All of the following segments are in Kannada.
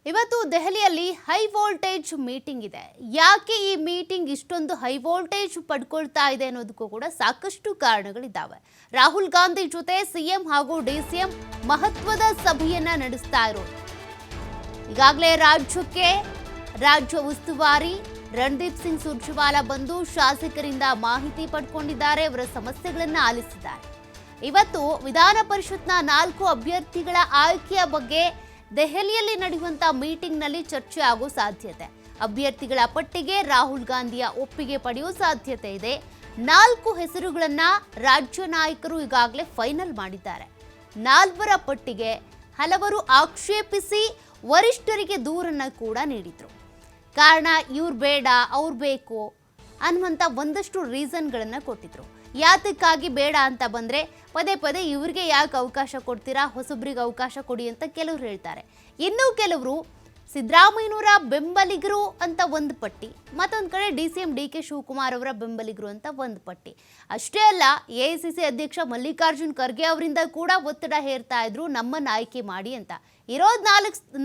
ಇವತ್ತು ದೆಹಲಿಯಲ್ಲಿ ಹೈ ವೋಲ್ಟೇಜ್ ಮೀಟಿಂಗ್ ಇದೆ. ಯಾಕೆ ಈ ಮೀಟಿಂಗ್ ಇಷ್ಟೊಂದು ಹೈ ವೋಲ್ಟೇಜ್ ಪಡ್ಕೊಳ್ತಾ ಇದೆ ಅನ್ನೋದಕ್ಕೂ ಕೂಡ ಸಾಕಷ್ಟು ಕಾರಣಗಳಿದ್ದಾವೆ. ರಾಹುಲ್ ಗಾಂಧಿ ಜೊತೆ ಸಿಎಂ ಹಾಗೂ ಡಿಸಿಎಂ ಮಹತ್ವದ ಸಭೆಯನ್ನ ನಡೆಸ್ತಾ ಇರೋದು. ಈಗಾಗಲೇ ರಾಜ್ಯ ಉಸ್ತುವಾರಿ ರಣದೀಪ್ ಸಿಂಗ್ ಸುರ್ಜೇವಾಲಾ ಬಂದು ಶಾಸಕರಿಂದ ಮಾಹಿತಿ ಪಡ್ಕೊಂಡಿದ್ದಾರೆ, ಅವರ ಸಮಸ್ಯೆಗಳನ್ನ ಆಲಿಸಿದ್ದಾರೆ. ಇವತ್ತು ವಿಧಾನ ಪರಿಷತ್ನ 4 ಅಭ್ಯರ್ಥಿಗಳ ಆಯ್ಕೆಯ ಬಗ್ಗೆ ದೆಹಲಿಯಲ್ಲಿ ನಡೆಯುವಂತಹ ಮೀಟಿಂಗ್ನಲ್ಲಿ ಚರ್ಚೆ ಆಗೋ ಸಾಧ್ಯತೆ. ಅಭ್ಯರ್ಥಿಗಳ ಪಟ್ಟಿಗೆ ರಾಹುಲ್ ಗಾಂಧಿಯ ಒಪ್ಪಿಗೆ ಪಡೆಯುವ ಸಾಧ್ಯತೆ ಇದೆ. 4 ಹೆಸರುಗಳನ್ನ ರಾಜ್ಯ ನಾಯಕರು ಈಗಾಗಲೇ ಫೈನಲ್ ಮಾಡಿದ್ದಾರೆ. 4ರ ಪಟ್ಟಿಗೆ ಹಲವರು ಆಕ್ಷೇಪಿಸಿ ವರಿಷ್ಠರಿಗೆ ದೂರನ್ನ ಕೂಡ ನೀಡಿದ್ರು. ಕಾರಣ ಇವ್ರು ಬೇಡ ಅವ್ರು ಬೇಕು ಅನ್ನುವಂಥ ಒಂದಷ್ಟು ರೀಸನ್ಗಳನ್ನು ಕೊಟ್ಟಿದ್ರು. ಯಾತಕ್ಕಾಗಿ ಬೇಡ ಅಂತ ಬಂದರೆ ಪದೇ ಪದೇ ಇವ್ರಿಗೆ ಯಾಕೆ ಅವಕಾಶ ಕೊಡ್ತೀರಾ, ಹೊಸಬ್ರಿಗೆ ಅವಕಾಶ ಕೊಡಿ ಅಂತ ಕೆಲವರು ಹೇಳ್ತಾರೆ. ಇನ್ನೂ ಕೆಲವರು ಸಿದ್ದರಾಮಯ್ಯನವರ ಬೆಂಬಲಿಗರು ಅಂತ ಒಂದು ಪಟ್ಟಿ, ಮತ್ತೊಂದು ಕಡೆ DCM DK ಶಿವಕುಮಾರ್ ಅವರ ಬೆಂಬಲಿಗರು ಅಂತ ಒಂದು ಪಟ್ಟಿ. ಅಷ್ಟೇ ಅಲ್ಲ, AICC ಅಧ್ಯಕ್ಷ ಮಲ್ಲಿಕಾರ್ಜುನ್ ಖರ್ಗೆ ಅವರಿಂದ ಕೂಡ ಒತ್ತಡ ಹೇರ್ತಾ ಇದ್ರು, ನಮ್ಮನ್ನು ಆಯ್ಕೆ ಮಾಡಿ ಅಂತ. ಇರೋದು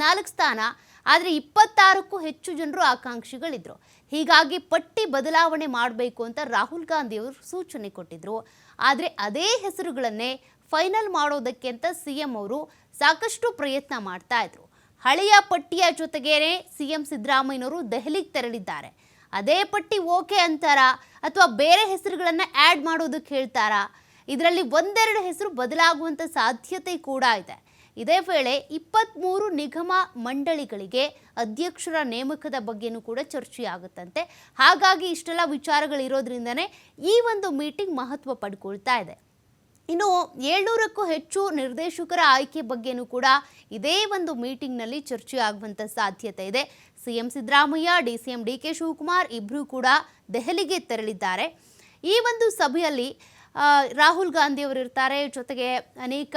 4 ಸ್ಥಾನ, ಆದರೆ 26ಕ್ಕೂ ಹೆಚ್ಚು ಜನರು ಆಕಾಂಕ್ಷಿಗಳಿದ್ರು. ಹೀಗಾಗಿ ಪಟ್ಟಿ ಬದಲಾವಣೆ ಮಾಡಬೇಕು ಅಂತ ರಾಹುಲ್ ಗಾಂಧಿ ಅವರು ಸೂಚನೆ ಕೊಟ್ಟಿದ್ರು. ಆದರೆ ಅದೇ ಹೆಸರುಗಳನ್ನೇ ಫೈನಲ್ ಮಾಡೋದಕ್ಕೆ ಅಂತ CM ಅವರು ಸಾಕಷ್ಟು ಪ್ರಯತ್ನ ಮಾಡ್ತಾ ಇದ್ರು. ಹಳೆಯ ಪಟ್ಟಿಯ ಜೊತೆಗೇನೆ CM ಸಿದ್ದರಾಮಯ್ಯನವರು ದೆಹಲಿಗೆ ತೆರಳಿದ್ದಾರೆ. ಅದೇ ಪಟ್ಟಿ ಓಕೆ ಅಂತಾರಾ ಅಥವಾ ಬೇರೆ ಹೆಸರುಗಳನ್ನು ಆ್ಯಡ್ ಮಾಡೋದಕ್ಕೆ ಹೇಳ್ತಾರಾ? ಇದರಲ್ಲಿ ಒಂದೆರಡು ಹೆಸರು ಬದಲಾಗುವಂಥ ಸಾಧ್ಯತೆ ಕೂಡ ಇದೆ. ಇದೇ ವೇಳೆ 23 ನಿಗಮ ಮಂಡಳಿಗಳಿಗೆ ಅಧ್ಯಕ್ಷರ ನೇಮಕದ ಬಗ್ಗೆನೂ ಕೂಡ ಚರ್ಚೆಯಾಗುತ್ತಂತೆ. ಹಾಗಾಗಿ ಇಷ್ಟೆಲ್ಲ ವಿಚಾರಗಳಿರೋದ್ರಿಂದನೇ ಈ ಒಂದು ಮೀಟಿಂಗ್ ಮಹತ್ವ ಪಡ್ಕೊಳ್ತಾ ಇದೆ. ಇನ್ನು 700ಕ್ಕೂ ಹೆಚ್ಚು ನಿರ್ದೇಶಕರ ಆಯ್ಕೆ ಬಗ್ಗೆನೂ ಕೂಡ ಇದೇ ಒಂದು ಮೀಟಿಂಗ್ನಲ್ಲಿ ಚರ್ಚೆ ಆಗುವಂಥ ಸಾಧ್ಯತೆ ಇದೆ. CM Siddaramaiah, DCM DK Shivakumar ಇಬ್ಬರೂ ಕೂಡ ದೆಹಲಿಗೆ ತೆರಳಿದ್ದಾರೆ. ಈ ಒಂದು ಸಭೆಯಲ್ಲಿ ರಾಹುಲ್ ಗಾಂಧಿ ಅವರು ಇರ್ತಾರೆ, ಜೊತೆಗೆ ಅನೇಕ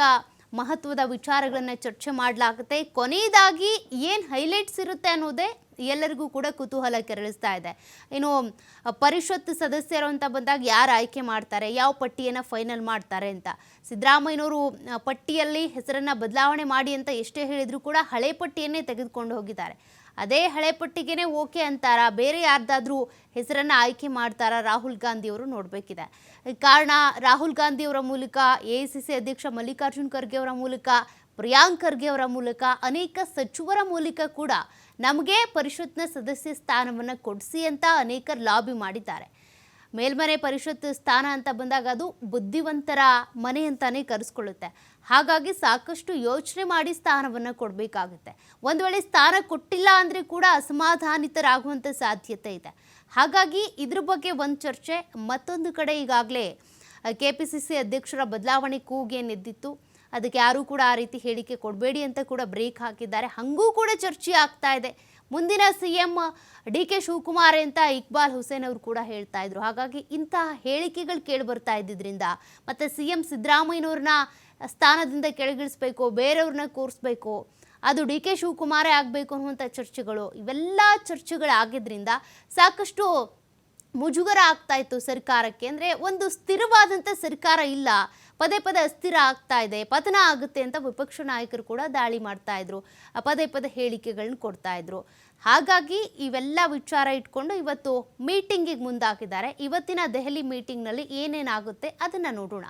ಮಹತ್ವದ ವಿಚಾರಗಳನ್ನು ಚರ್ಚೆ ಮಾಡಲಾಗುತ್ತೆ. ಕೊನೆಯದಾಗಿ ಏನು ಹೈಲೈಟ್ಸ್ ಇರುತ್ತೆ ಅನ್ನೋದೇ ಎಲ್ಲರಿಗೂ ಕೂಡ ಕುತೂಹಲ ಕೆರಳಿಸ್ತಾ ಇದೆ. ಇನ್ನು ಪರಿಷತ್ ಸದಸ್ಯರು ಅಂತ ಬಂದಾಗ ಯಾರು ಆಯ್ಕೆ ಮಾಡ್ತಾರೆ, ಯಾವ ಪಟ್ಟಿಯನ್ನು ಫೈನಲ್ ಮಾಡ್ತಾರೆ ಅಂತ. ಸಿದ್ದರಾಮಯ್ಯನವರು ಪಟ್ಟಿಯಲ್ಲಿ ಹೆಸರನ್ನು ಬದಲಾವಣೆ ಮಾಡಿ ಅಂತ ಎಷ್ಟೇ ಹೇಳಿದರೂ ಕೂಡ ಹಳೆ ಪಟ್ಟಿಯನ್ನೇ ತೆಗೆದುಕೊಂಡು ಹೋಗಿದ್ದಾರೆ. ಅದೇ ಹಳೆ ಪಟ್ಟಿಗೆ ಓಕೆ ಅಂತಾರಾ, ಬೇರೆ ಯಾರ್ದಾದ್ರೂ ಹೆಸರನ್ನು ಆಯ್ಕೆ ಮಾಡ್ತಾರಾ ರಾಹುಲ್ ಗಾಂಧಿಯವರು ನೋಡಬೇಕಿದೆ. ಕಾರಣ ರಾಹುಲ್ ಗಾಂಧಿಯವರ ಮೂಲಕ, AICC ಅಧ್ಯಕ್ಷ ಮಲ್ಲಿಕಾರ್ಜುನ್ ಖರ್ಗೆ ಅವರ ಮೂಲಕ, ಪ್ರಿಯಾಂಕ್ ಖರ್ಗೆ ಅವರ ಮೂಲಕ, ಅನೇಕ ಸಚಿವರ ಮೂಲಕ ಕೂಡ ನಮಗೆ ಪರಿಷತ್ನ ಸದಸ್ಯ ಸ್ಥಾನವನ್ನು ಕೊಡಿಸಿ ಅಂತ ಅನೇಕರು ಲಾಬಿ ಮಾಡಿದ್ದಾರೆ. ಮೇಲ್ಮನೆ ಪರಿಷತ್ ಸ್ಥಾನ ಅಂತ ಬಂದಾಗ ಅದು ಬುದ್ಧಿವಂತರ ಮನೆ ಅಂತಾನೆ ಕರೆಸ್ಕೊಳ್ಳುತ್ತೆ. ಹಾಗಾಗಿ ಸಾಕಷ್ಟು ಯೋಚನೆ ಮಾಡಿ ಸ್ಥಾನವನ್ನು ಕೊಡಬೇಕಾಗುತ್ತೆ. ಒಂದು ವೇಳೆ ಸ್ಥಾನ ಕೊಟ್ಟಿಲ್ಲ ಅಂದರೆ ಕೂಡ ಅಸಮಾಧಾನಿತರಾಗುವಂಥ ಸಾಧ್ಯತೆ ಇದೆ. ಹಾಗಾಗಿ ಇದ್ರ ಬಗ್ಗೆ ಒಂದು ಚರ್ಚೆ. ಮತ್ತೊಂದು ಕಡೆ ಈಗಾಗಲೇ KPCC ಅಧ್ಯಕ್ಷರ ಬದಲಾವಣೆ ಕೂಗೇನೆದ್ದಿತ್ತು, ಅದಕ್ಕೆ ಯಾರೂ ಕೂಡ ಆ ರೀತಿ ಹೇಳಿಕೆ ಕೊಡಬೇಡಿ ಅಂತ ಕೂಡ ಬ್ರೇಕ್ ಹಾಕಿದ್ದಾರೆ. ಹಾಗೂ ಕೂಡ ಚರ್ಚೆ ಆಗ್ತಾ ಇದೆ. ಮುಂದಿನ CM DK ಶಿವಕುಮಾರ್ ಅಂತ ಇಕ್ಬಾಲ್ ಹುಸೇನ್ ಅವರು ಕೂಡ ಹೇಳ್ತಾ ಇದ್ರು. ಹಾಗಾಗಿ ಇಂತಹ ಹೇಳಿಕೆಗಳು ಕೇಳಿ ಬರ್ತಾ ಇದ್ದಿದ್ರಿಂದ ಮತ್ತು CM ಸಿದ್ದರಾಮಯ್ಯನವ್ರನ್ನ ಸ್ಥಾನದಿಂದ ಕೆಳಗಿಳಿಸ್ಬೇಕು, ಬೇರೆಯವ್ರನ್ನ ಕೂರಿಸ್ಬೇಕು, ಅದು DK ಶಿವಕುಮಾರೇ ಆಗಬೇಕು ಅನ್ನುವಂಥ ಚರ್ಚೆಗಳು, ಇವೆಲ್ಲ ಚರ್ಚೆಗಳಾಗಿದ್ದರಿಂದ ಸಾಕಷ್ಟು ಮುಜುಗರ ಆಗ್ತಾ ಇತ್ತು ಸರ್ಕಾರಕ್ಕೆ. ಅಂದರೆ ಒಂದು ಸ್ಥಿರವಾದಂಥ ಸರ್ಕಾರ ಇಲ್ಲ, ಪದೇ ಪದೇ ಅಸ್ಥಿರ ಆಗ್ತಾ ಇದೆ, ಪತನ ಆಗುತ್ತೆ ಅಂತ ವಿಪಕ್ಷ ನಾಯಕರು ಕೂಡ ದಾಳಿ ಮಾಡ್ತಾ ಇದ್ರು, ಪದೇ ಪದೇ ಹೇಳಿಕೆಗಳನ್ನ ಕೊಡ್ತಾ ಇದ್ರು. ಹಾಗಾಗಿ ಇವೆಲ್ಲ ವಿಚಾರ ಇಟ್ಕೊಂಡು ಇವತ್ತು ಮೀಟಿಂಗಿಗೆ ಮುಂದಾಗಿದ್ದಾರೆ. ಇವತ್ತಿನ ದೆಹಲಿ ಮೀಟಿಂಗ್ನಲ್ಲಿ ಏನೇನಾಗುತ್ತೆ ಅದನ್ನು ನೋಡೋಣ.